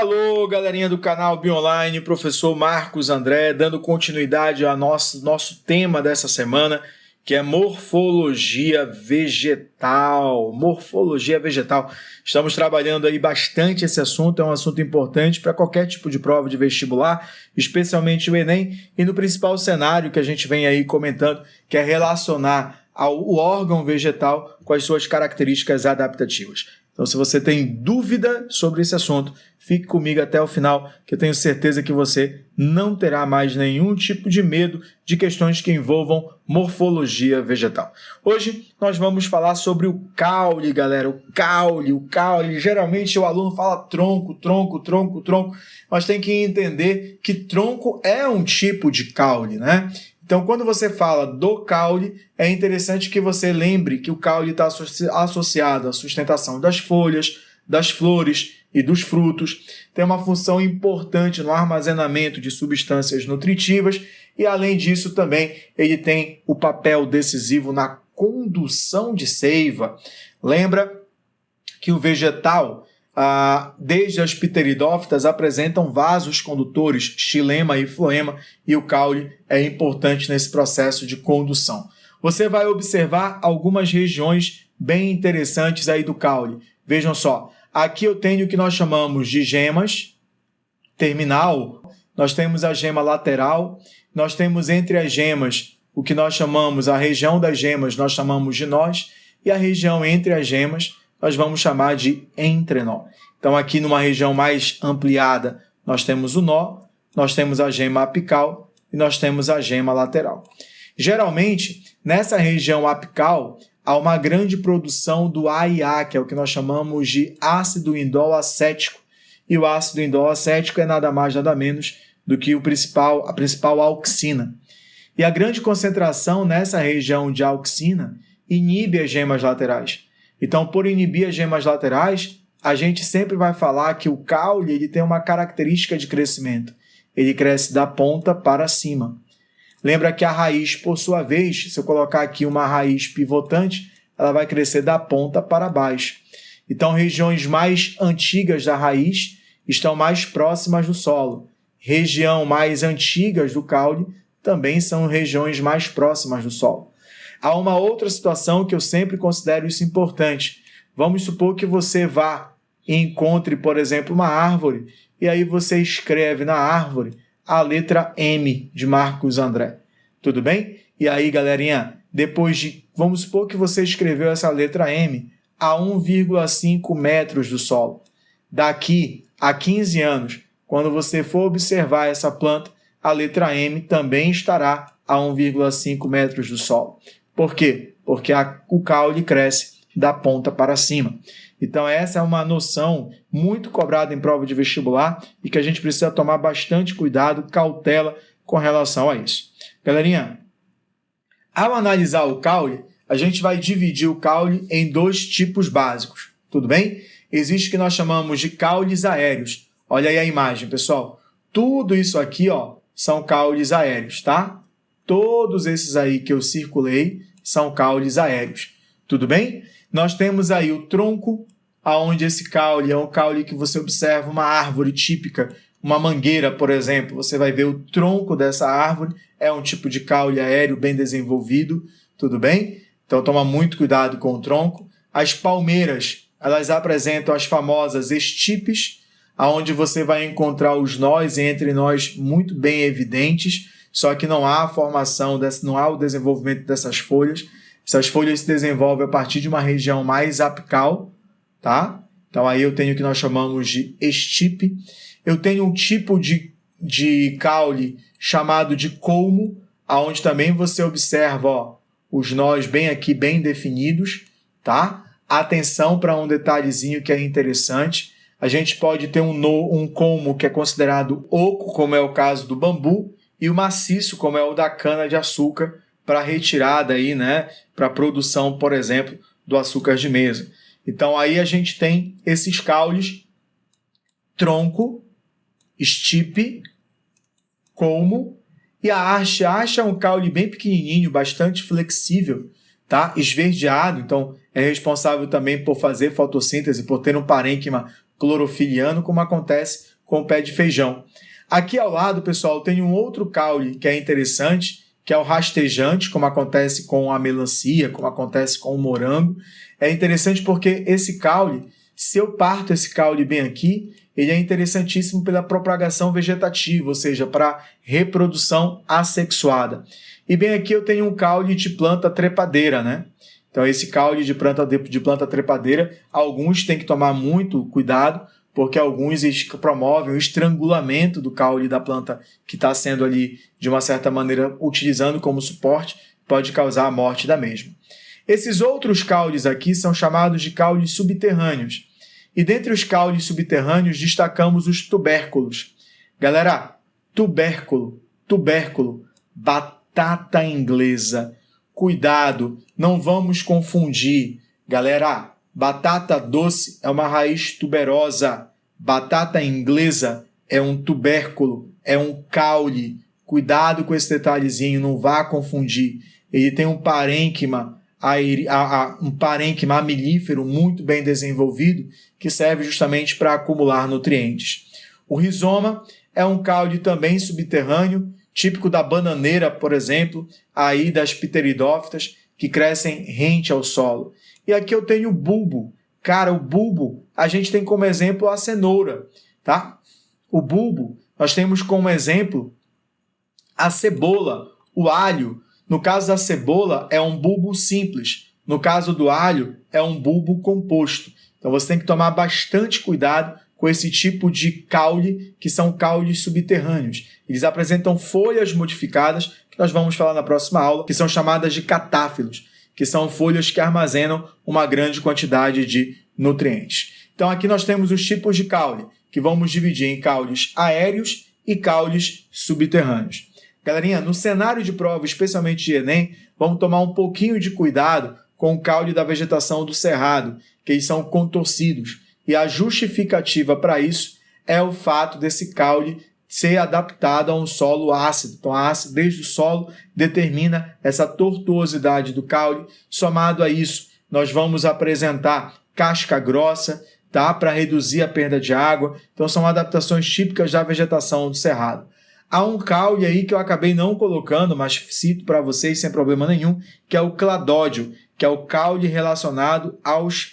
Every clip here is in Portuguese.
Alô, galerinha do canal Bionline, professor Marcos André, dando continuidade ao nosso tema dessa semana, que é morfologia vegetal. Morfologia vegetal. Estamos trabalhando aí bastante esse assunto, é um assunto importante para qualquer tipo de prova de vestibular, especialmente o Enem, e no principal cenário que a gente vem aí comentando, que é relacionar o órgão vegetal com as suas características adaptativas. Então, se você tem dúvida sobre esse assunto, fique comigo até o final, que eu tenho certeza que você não terá mais nenhum tipo de medo de questões que envolvam morfologia vegetal. Hoje, nós vamos falar sobre o caule, galera. O caule. Geralmente, o aluno fala tronco, mas tem que entender que tronco é um tipo de caule, né? Então, quando você fala do caule, é interessante que você lembre que o caule está associado à sustentação das folhas, das flores e dos frutos. Tem uma função importante no armazenamento de substâncias nutritivas e, além disso, também ele tem o papel decisivo na condução de seiva. Lembra que o vegetal, desde as pteridófitas, apresentam vasos condutores, xilema e floema, e o caule é importante nesse processo de condução. Você vai observar algumas regiões bem interessantes aí do caule. Vejam só, aqui eu tenho o que nós chamamos de gemas terminal, nós temos a gema lateral, nós temos entre as gemas o que nós chamamos, a região das gemas nós chamamos de nós, e a região entre as gemas nós vamos chamar de entrenó. Então, aqui numa região mais ampliada, nós temos o nó, nós temos a gema apical e nós temos a gema lateral. Geralmente, nessa região apical, há uma grande produção do AIA, que é o que nós chamamos de ácido indol acético. E o ácido indol acético é nada mais, nada menos do que a principal auxina. E a grande concentração nessa região de auxina inibe as gemas laterais. Então, por inibir as gemas laterais, a gente sempre vai falar que o caule ele tem uma característica de crescimento. Ele cresce da ponta para cima. Lembra que a raiz, por sua vez, se eu colocar aqui uma raiz pivotante, ela vai crescer da ponta para baixo. Então, regiões mais antigas da raiz estão mais próximas do solo. Região mais antigas do caule também são regiões mais próximas do solo. Há uma outra situação que eu sempre considero isso importante. Vamos supor que você vá e encontre, por exemplo, uma árvore, e aí você escreve na árvore a letra M de Marcos André. Tudo bem? E aí, galerinha, vamos supor que você escreveu essa letra M a 1,5 metros do solo. Daqui a 15 anos, quando você for observar essa planta, a letra M também estará a 1,5 metros do solo. Por quê? Porque o caule cresce da ponta para cima. Então, essa é uma noção muito cobrada em prova de vestibular e que a gente precisa tomar bastante cuidado, cautela com relação a isso. Galerinha, ao analisar o caule, a gente vai dividir o caule em dois tipos básicos, tudo bem? Existe o que nós chamamos de caules aéreos. Olha aí a imagem, pessoal. Tudo isso aqui, são caules aéreos, tá? Todos esses aí que eu circulei são caules aéreos. Tudo bem? Nós temos aí o tronco, onde esse caule é um caule que você observa uma árvore típica, uma mangueira, por exemplo. Você vai ver o tronco dessa árvore, é um tipo de caule aéreo bem desenvolvido. Tudo bem? Então, toma muito cuidado com o tronco. As palmeiras, elas apresentam as famosas estipes, onde você vai encontrar os nós e entre nós muito bem evidentes, só que não há a formação, não há o desenvolvimento dessas folhas. Essas folhas se desenvolvem a partir de uma região mais apical, tá? Então, aí eu tenho o que nós chamamos de estipe. Eu tenho um tipo de caule chamado de colmo, onde também você observa os nós bem aqui, bem definidos, tá? Atenção para um detalhezinho que é interessante. A gente pode ter um colmo que é considerado oco, como é o caso do bambu, e o maciço, como é o da cana-de-açúcar, para retirada aí, né, para a produção, por exemplo, do açúcar de mesa. Então, aí a gente tem esses caules, tronco, estipe, colmo, e a haste. A haste é um caule bem pequenininho, bastante flexível, tá? Esverdeado, então é responsável também por fazer fotossíntese, por ter um parênquima clorofiliano, como acontece com o pé de feijão. Aqui ao lado, pessoal, tem um outro caule que é interessante, que é o rastejante, como acontece com a melancia, como acontece com o morango. É interessante porque esse caule, se eu parto esse caule bem aqui, ele é interessantíssimo pela propagação vegetativa, ou seja, para reprodução assexuada. E bem aqui eu tenho um caule de planta trepadeira, né? Então esse caule de planta trepadeira, alguns têm que tomar muito cuidado, porque alguns promovem o estrangulamento do caule da planta que está sendo ali, de uma certa maneira, utilizando como suporte, pode causar a morte da mesma. Esses outros caules aqui são chamados de caules subterrâneos. E dentre os caules subterrâneos destacamos os tubérculos. Galera, tubérculo, batata inglesa. Cuidado, não vamos confundir. Galera, batata doce é uma raiz tuberosa. Batata inglesa é um tubérculo, é um caule. Cuidado com esse detalhezinho, não vá confundir. Ele tem um parênquima amilífero muito bem desenvolvido que serve justamente para acumular nutrientes. O rizoma é um caule também subterrâneo, típico da bananeira, por exemplo, aí das pteridófitas, que crescem rente ao solo. E aqui eu tenho o bulbo. Cara, o bulbo, a gente tem como exemplo a cenoura, tá? O bulbo, nós temos como exemplo a cebola, o alho. No caso da cebola, é um bulbo simples. No caso do alho, é um bulbo composto. Então, você tem que tomar bastante cuidado com esse tipo de caule, que são caules subterrâneos. Eles apresentam folhas modificadas, que nós vamos falar na próxima aula, que são chamadas de catáfilos, que são folhas que armazenam uma grande quantidade de nutrientes. Então, aqui nós temos os tipos de caule, que vamos dividir em caules aéreos e caules subterrâneos. Galerinha, no cenário de prova, especialmente de Enem, vamos tomar um pouquinho de cuidado com o caule da vegetação do cerrado, que eles são contorcidos. E a justificativa para isso é o fato desse caule ser adaptado a um solo ácido. Então, a acidez do solo determina essa tortuosidade do caule. Somado a isso, nós vamos apresentar casca grossa, tá? Para reduzir a perda de água. Então, são adaptações típicas da vegetação do cerrado. Há um caule aí que eu acabei não colocando, mas cito para vocês sem problema nenhum, que é o cladódio, que é o caule relacionado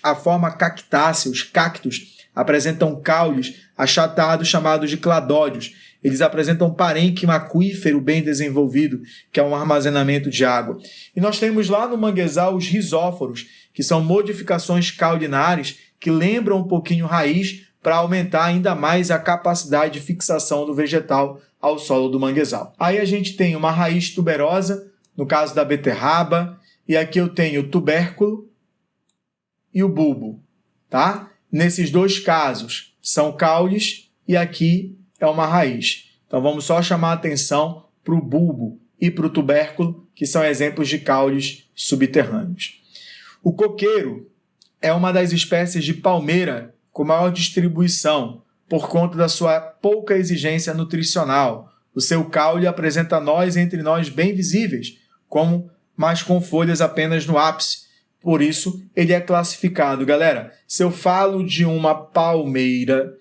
à forma cactácea. Os cactos apresentam caules achatados chamados de cladódios. Eles apresentam parênquima aquífero bem desenvolvido, que é um armazenamento de água. E nós temos lá no manguezal os rizóforos, que são modificações caulinares que lembram um pouquinho raiz para aumentar ainda mais a capacidade de fixação do vegetal ao solo do manguezal. Aí a gente tem uma raiz tuberosa, no caso da beterraba, e aqui eu tenho o tubérculo e o bulbo, tá? Nesses dois casos são caules e aqui é uma raiz. Então vamos só chamar a atenção para o bulbo e para o tubérculo, que são exemplos de caules subterrâneos. O coqueiro é uma das espécies de palmeira com maior distribuição, por conta da sua pouca exigência nutricional. O seu caule apresenta nós entre nós bem visíveis, mas com folhas apenas no ápice. Por isso, ele é classificado. Galera, se eu falo de uma palmeira,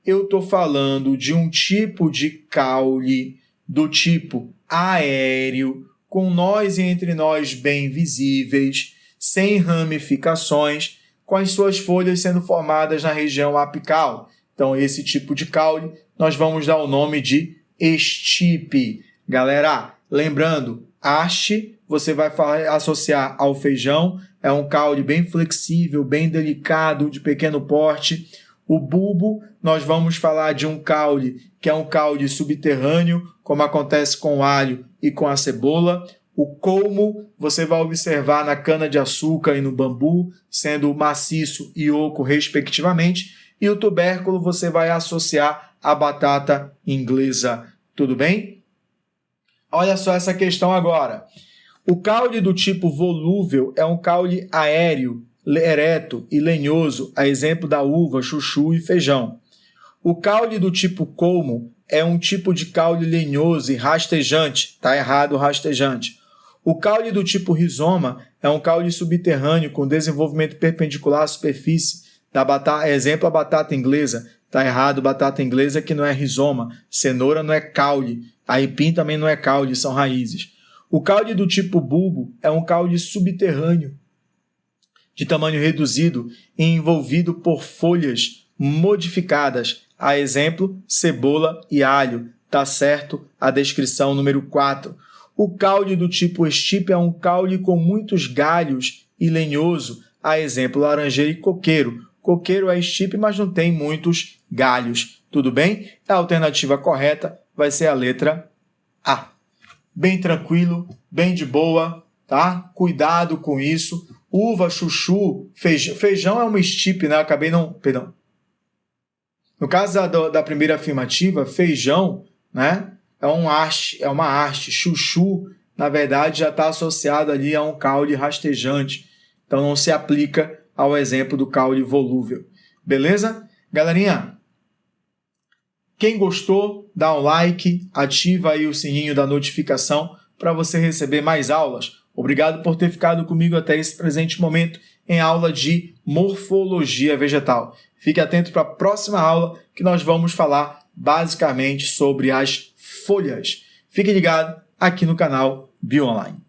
eu estou falando de um tipo de caule do tipo aéreo, com nós entre nós bem visíveis, sem ramificações, com as suas folhas sendo formadas na região apical. Então, esse tipo de caule, nós vamos dar o nome de estipe. Galera, lembrando, haste, você vai associar ao feijão, é um caule bem flexível, bem delicado, de pequeno porte. O bulbo, nós vamos falar de um caule, que é um caule subterrâneo, como acontece com o alho e com a cebola. O colmo, você vai observar na cana-de-açúcar e no bambu, sendo maciço e oco, respectivamente. E o tubérculo você vai associar à batata inglesa. Tudo bem? Olha só essa questão agora. O caule do tipo volúvel é um caule aéreo, ereto e lenhoso, a exemplo da uva, chuchu e feijão. O caule do tipo colmo é um tipo de caule lenhoso e rastejante. Está errado o rastejante. O caule do tipo rizoma é é um caule subterrâneo com desenvolvimento perpendicular à superfície. Da batata, exemplo, a batata inglesa. Está errado, batata inglesa que não é rizoma. Cenoura não é caule. Aipim também não é caule, são raízes. O caule do tipo bulbo é um caule subterrâneo, de tamanho reduzido e envolvido por folhas modificadas. A exemplo, cebola e alho. Está certo a descrição número 4. O caule do tipo estipe é um caule com muitos galhos e lenhoso. A exemplo, laranjeira e coqueiro. Coqueiro é estipe, mas não tem muitos galhos. Tudo bem? A alternativa correta vai ser a letra A. Bem tranquilo, bem de boa, tá? Cuidado com isso. Uva, chuchu, feijão. Feijão é uma estipe, né? Acabei não... Perdão. No caso da primeira afirmativa, feijão, né? É uma haste. Chuchu, na verdade, já está associado ali a um caule rastejante. Então, não se aplica ao exemplo do caule volúvel. Beleza? Galerinha, quem gostou, dá um like, ativa aí o sininho da notificação para você receber mais aulas. Obrigado por ter ficado comigo até esse presente momento em aula de morfologia vegetal. Fique atento para a próxima aula que nós vamos falar basicamente sobre as folhas. Fique ligado aqui no canal BioOnline.